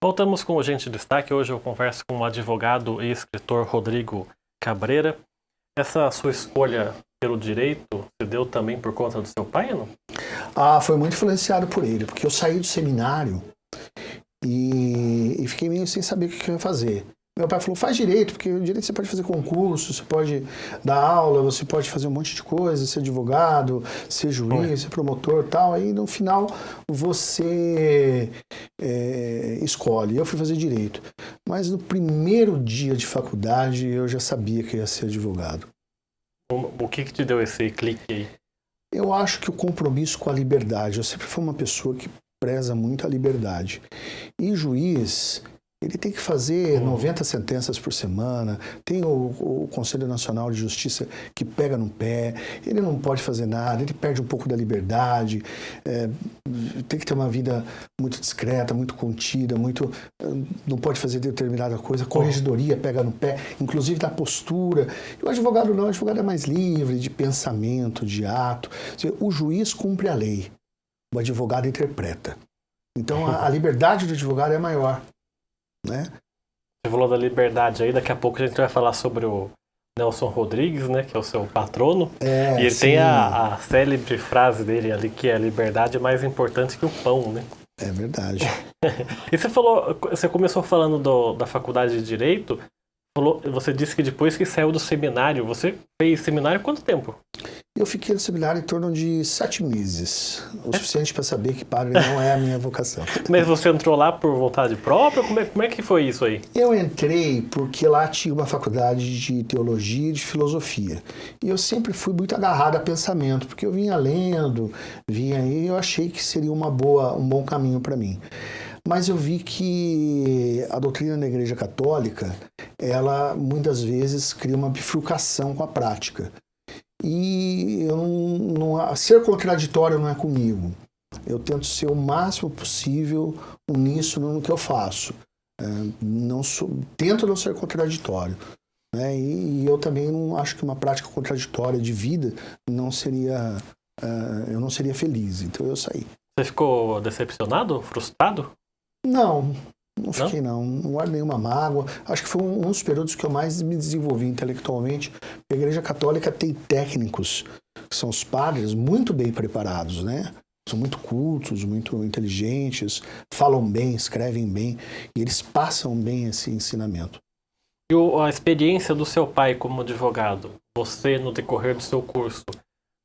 Voltamos com o Gente em Destaque. Hoje eu converso com o advogado e escritor Rodrigo Cabreira. Essa sua escolha pelo direito se deu também por conta do seu pai, não? Foi muito influenciado por ele, porque eu saí do seminário e fiquei meio sem saber o que eu ia fazer. Meu pai falou, faz direito, porque o direito você pode fazer concurso, você pode dar aula, você pode fazer um monte de coisa, ser advogado, ser juiz, ser promotor e tal. Aí no final você escolhe. Eu fui fazer direito. Mas no primeiro dia de faculdade eu já sabia que eu ia ser advogado. O que te deu esse clique aí? Eu acho que o compromisso com a liberdade. Eu sempre fui uma pessoa que preza muito a liberdade. E juiz, ele tem que fazer 90 sentenças por semana, tem o Conselho Nacional de Justiça que pega no pé, ele não pode fazer nada, ele perde um pouco da liberdade, tem que ter uma vida muito discreta, muito contida, não pode fazer determinada coisa, a corregedoria pega no pé, inclusive da postura. E o advogado não, o advogado é mais livre de pensamento, de ato. O juiz cumpre a lei, o advogado interpreta. Então a liberdade do advogado é maior. Né? Você falou da liberdade aí, daqui a pouco a gente vai falar sobre o Nelson Rodrigues, né, que é o seu patrono. E ele tem a célebre frase dele ali, que a liberdade é mais importante que o pão, né? É verdade. E você começou falando da faculdade de Direito, você disse que depois que saiu do seminário, você fez seminário há quanto tempo? Eu fiquei no seminário em torno de 7 meses, o suficiente para saber que padre não é a minha vocação. Mas você entrou lá por vontade própria? Como é que foi isso aí? Eu entrei porque lá tinha uma faculdade de teologia e de filosofia. E eu sempre fui muito agarrado a pensamento, porque eu vinha lendo, e eu achei que seria um bom caminho para mim. Mas eu vi que a doutrina da Igreja Católica, ela muitas vezes cria uma bifurcação com a prática. E ser contraditório não é comigo. Eu tento ser o máximo possível uníssono no que eu faço. Tento não ser contraditório. Né? E eu também não acho que uma prática contraditória de vida eu não seria feliz. Então eu saí. Você ficou decepcionado? Frustrado? Não fiquei não guardo nenhuma mágoa. Acho que foi um dos períodos que eu mais me desenvolvi intelectualmente. A Igreja Católica tem técnicos, que são os padres, muito bem preparados, né? São muito cultos, muito inteligentes, falam bem, escrevem bem, e eles passam bem esse ensinamento. E a experiência do seu pai como advogado, você no decorrer do seu curso,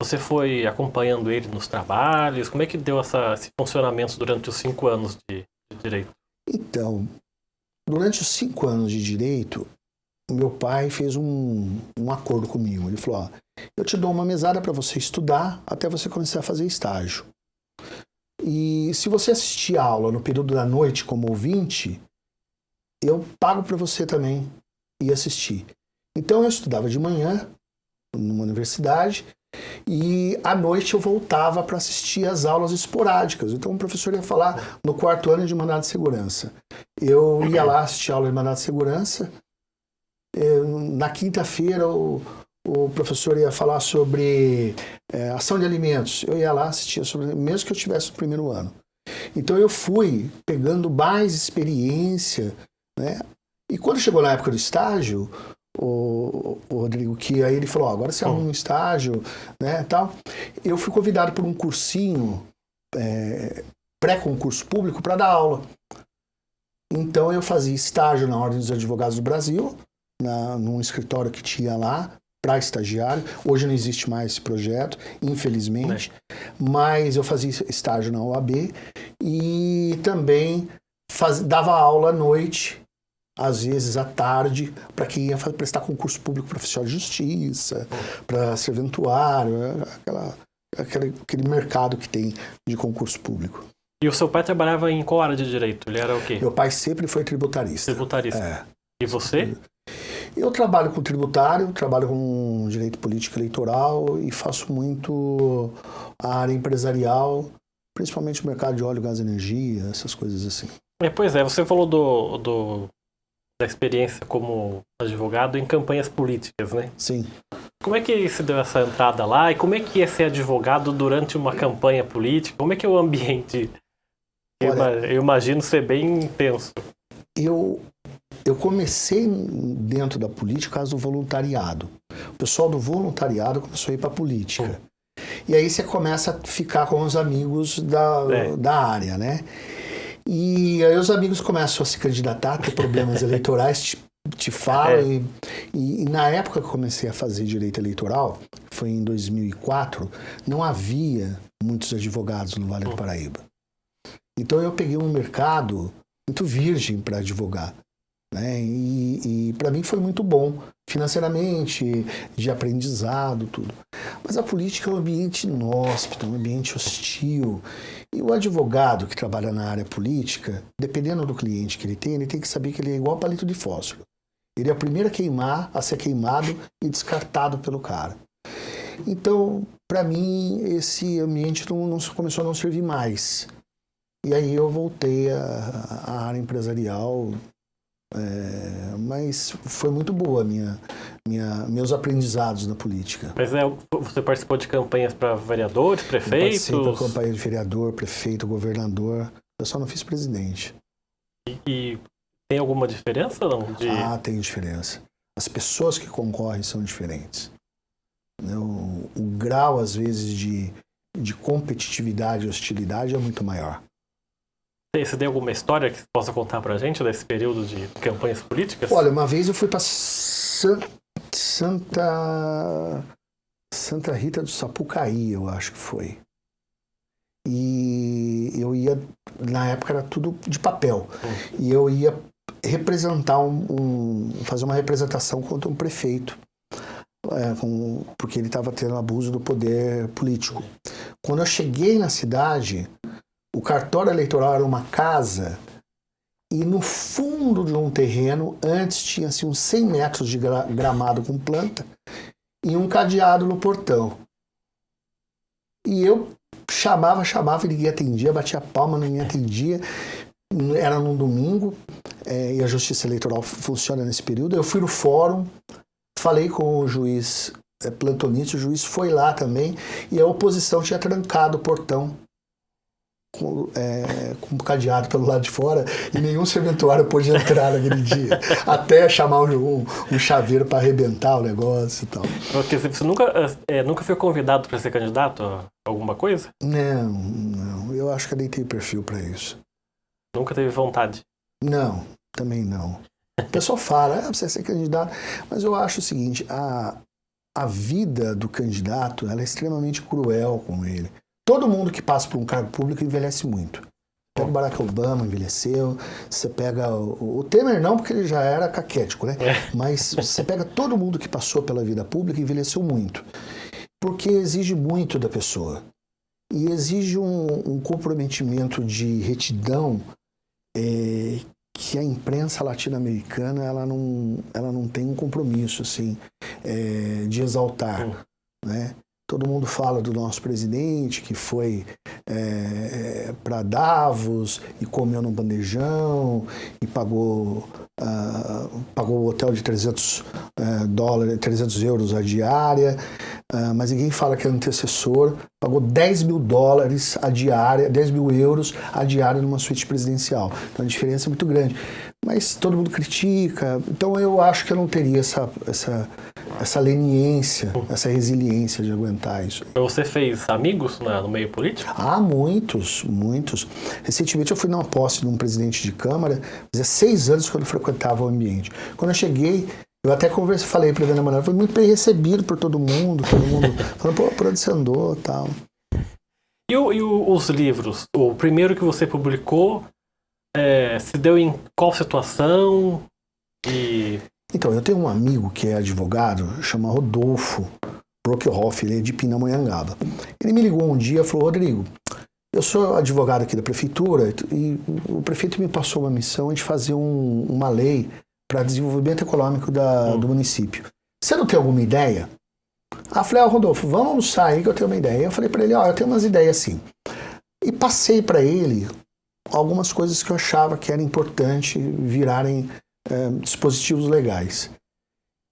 você foi acompanhando ele nos trabalhos? Como é que deu esse funcionamento durante os 5 anos de direito? Então, durante os 5 anos de direito, meu pai fez um acordo comigo. Ele falou, eu te dou uma mesada para você estudar até você começar a fazer estágio. E se você assistir a aula no período da noite como ouvinte, eu pago para você também ir assistir. Então eu estudava de manhã, numa universidade, e à noite eu voltava para assistir às aulas esporádicas. Então o professor ia falar no 4º ano de mandado de segurança. Eu ia lá assistir a aula de mandado de segurança. Na quinta-feira o professor ia falar sobre ação de alimentos. Eu ia lá assistir, mesmo que eu estivesse no 1º ano. Então eu fui pegando mais experiência, né? E quando chegou na época do estágio, o Rodrigo, que aí ele falou, agora você arruma um estágio, né, tal. Eu fui convidado por um cursinho pré-concurso público para dar aula. Então eu fazia estágio na Ordem dos Advogados do Brasil, num escritório que tinha lá, para estagiário. Hoje não existe mais esse projeto, infelizmente, mas eu fazia estágio na OAB e também dava aula à noite, às vezes à tarde, para quem ia prestar concurso público para oficial de justiça, para serventuário, aquele mercado que tem de concurso público. E o seu pai trabalhava em qual área de direito? Ele era o quê? Meu pai sempre foi tributarista. Tributarista. E você? Eu trabalho com tributário, trabalho com direito político eleitoral e faço muito a área empresarial, principalmente o mercado de óleo, gás e energia, essas coisas assim. Pois é, você falou da experiência como advogado em campanhas políticas, né? Sim. Como é que se deu essa entrada lá e como é que é ser advogado durante uma campanha política? Como é que é o ambiente Eu imagino ser bem intenso. Eu comecei dentro da política por causa do voluntariado. O pessoal do voluntariado começou a ir para a política. E aí você começa a ficar com os amigos da área, né? E aí os amigos começam a se candidatar, ter problemas eleitorais, te falam. E na época que eu comecei a fazer direito eleitoral, foi em 2004, não havia muitos advogados no Vale do Paraíba. Então eu peguei um mercado muito virgem para advogar, né? E para mim foi muito bom, financeiramente, de aprendizado, tudo. Mas a política é um ambiente inóspito, um ambiente hostil. E o advogado que trabalha na área política, dependendo do cliente que ele tem que saber que ele é igual palito de fósforo. Ele é o primeiro a queimar, a ser queimado e descartado pelo cara. Então, para mim, esse ambiente começou a não servir mais. E aí eu voltei à área empresarial, mas foi muito boa meus aprendizados na política. Mas você participou de campanhas para vereadores, prefeitos? Eu participei da campanha de vereador, prefeito, governador. Eu só não fiz presidente. E tem alguma diferença ou não? Tem diferença. As pessoas que concorrem são diferentes. O grau, às vezes, de competitividade e hostilidade é muito maior. Você tem alguma história que você possa contar pra gente desse período de campanhas políticas? Olha, uma vez eu fui para Santa Rita do Sapucaí, eu acho que foi. E eu ia, na época era tudo de papel, e eu ia representar fazer uma representação contra um prefeito, porque ele estava tendo abuso do poder político. Quando eu cheguei na cidade, o cartório eleitoral era uma casa e no fundo de um terreno, antes tinha assim, uns 100 metros de gramado com planta e um cadeado no portão. E eu chamava e ninguém atendia, batia palma, ninguém atendia. Era num domingo, e a Justiça Eleitoral funciona nesse período. Eu fui no fórum, falei com o juiz plantonista, o juiz foi lá também, e a oposição tinha trancado o portão com cadeado pelo lado de fora, e nenhum serventuário pôde entrar naquele dia, até chamar um chaveiro para arrebentar o negócio e tal. Porque você nunca foi convidado para ser candidato a alguma coisa? Não, eu acho que eu nem tenho perfil para isso. Nunca teve vontade? Não, também não. O pessoal fala, você vai ser candidato, mas eu acho o seguinte, a vida do candidato ela é extremamente cruel com ele. Todo mundo que passa por um cargo público envelhece muito. Pega o Barack Obama, envelheceu. Você pega o Temer não, porque ele já era caquético, né? Mas você pega todo mundo que passou pela vida pública e envelheceu muito. Porque exige muito da pessoa. E exige um comprometimento de retidão que a imprensa latino-americana ela não tem um compromisso assim, de exaltar, né? Todo mundo fala do nosso presidente que foi para Davos e comeu num bandejão e pagou o hotel de 300 euros a diária, mas ninguém fala que é antecessor, pagou 10 mil dólares a diária, 10 mil euros a diária numa suíte presidencial. Então a diferença é muito grande. Mas todo mundo critica, então eu acho que eu não teria essa leniência, essa resiliência de aguentar isso. Você fez amigos no meio político? Muitos. Recentemente eu fui numa posse de um presidente de Câmara, fazia 6 anos que eu não frequentava o ambiente. Quando eu cheguei, eu até falei para a minha namorada, foi muito bem recebido por todo mundo falando, pô, por onde você andou e tal. E os livros? O primeiro que você publicou, se deu em qual situação? Então, eu tenho um amigo que é advogado, chama Rodolfo Brockhoff, ele é de Pindamonhangaba. Ele me ligou um dia e falou, Rodrigo, eu sou advogado aqui da prefeitura e o prefeito me passou uma missão de fazer uma lei para desenvolvimento econômico do município. Você não tem alguma ideia? Eu falei, Rodolfo, vamos almoçar aí que eu tenho uma ideia. Eu falei para ele, eu tenho umas ideias assim. E passei para ele algumas coisas que eu achava que era importante virarem dispositivos legais.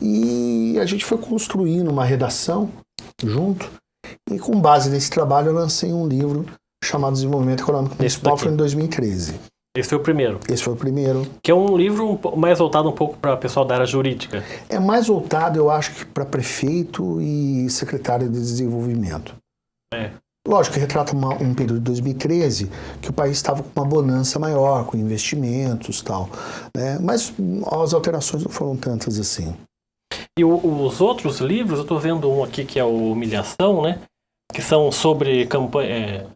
E a gente foi construindo uma redação junto, e com base nesse trabalho eu lancei um livro chamado Desenvolvimento Econômico Municipal, foi em 2013. Esse foi o primeiro. Esse foi o primeiro. Que é um livro mais voltado um pouco para o pessoal da área jurídica. É mais voltado, eu acho, que para prefeito e secretário de desenvolvimento. Lógico que retrata um período de 2013 que o país estava com uma bonança maior, com investimentos e tal, né? Mas as alterações não foram tantas assim. E os outros livros, eu estou vendo um aqui que é o Humilhação, né? Que são sobre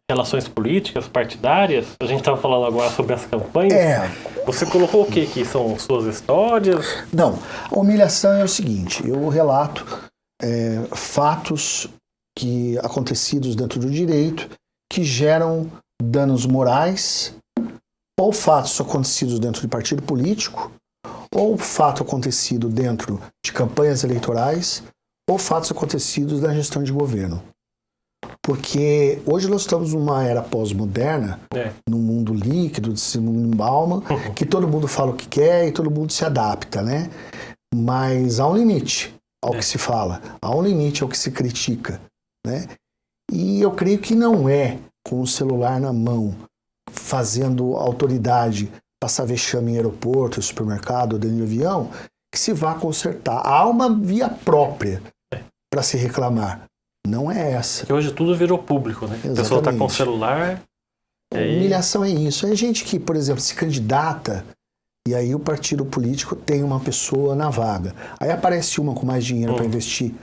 relações políticas, partidárias. A gente estava falando agora sobre as campanhas. Você colocou o que que são suas histórias? Não, a humilhação é o seguinte, eu relato fatos acontecidos dentro do direito que geram danos morais, ou fatos acontecidos dentro de partido político, ou fato acontecido dentro de campanhas eleitorais, ou fatos acontecidos na gestão de governo. Porque hoje nós estamos numa era pós-moderna, num mundo líquido, desse mundo Bauman, que todo mundo fala o que quer e todo mundo se adapta, né? Mas há um limite ao que se fala, há um limite ao que se critica, né? E eu creio que não é com o celular na mão, fazendo autoridade passar vexame em aeroporto, supermercado, dentro de avião, que se vá consertar. Há uma via própria para se reclamar. Não é essa. Porque hoje tudo virou público, né? Exatamente. A pessoa está com o celular. Humilhação é isso. É gente que, por exemplo, se candidata e aí o partido político tem uma pessoa na vaga. Aí aparece uma com mais dinheiro para investir.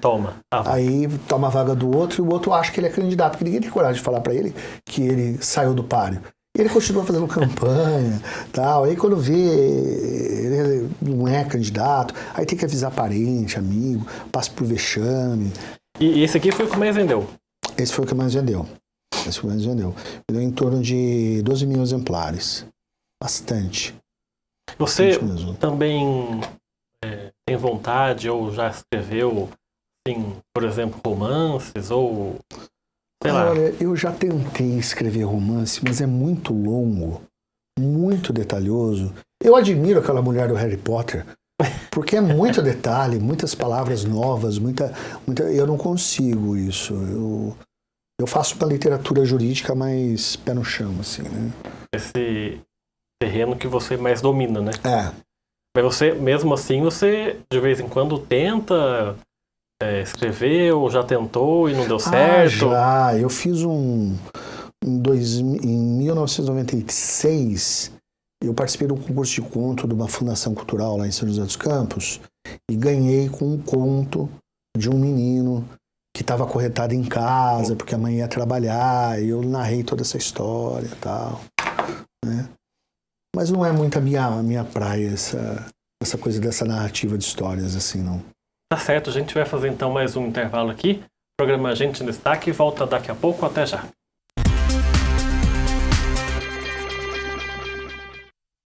Aí toma a vaga do outro e o outro acha que ele é candidato, porque ninguém tem coragem de falar para ele que ele saiu do páreo. E ele continua fazendo campanha, tal. Aí quando vê, ele não é candidato, aí tem que avisar parente, amigo, passa por vexame. E esse aqui foi o que mais vendeu? Esse foi o que mais vendeu. Vendeu em torno de 12 mil exemplares. Bastante. Você também tem vontade ou já escreveu, assim, por exemplo, romances ou... sei lá. Olha, eu já tentei escrever romance, mas é muito longo, muito detalhoso. Eu admiro aquela mulher do Harry Potter, porque é muito detalhe, muitas palavras novas, muita... Eu não consigo isso. Eu faço uma literatura jurídica mais pé no chão, assim, né? Esse terreno que você mais domina, né? Mas você, mesmo assim, você de vez em quando tenta escrever ou já tentou e não deu certo? Já. Eu fiz em 1996, eu participei de um concurso de conto de uma fundação cultural lá em São José dos Campos e ganhei com um conto de um menino que estava acorrentado em casa porque a mãe ia trabalhar e eu narrei toda essa história e tal, né? Mas não é muito a minha praia essa coisa dessa narrativa de histórias assim, não. Tá certo, a gente vai fazer então mais um intervalo aqui. O programa Gente em Destaque volta daqui a pouco, até já.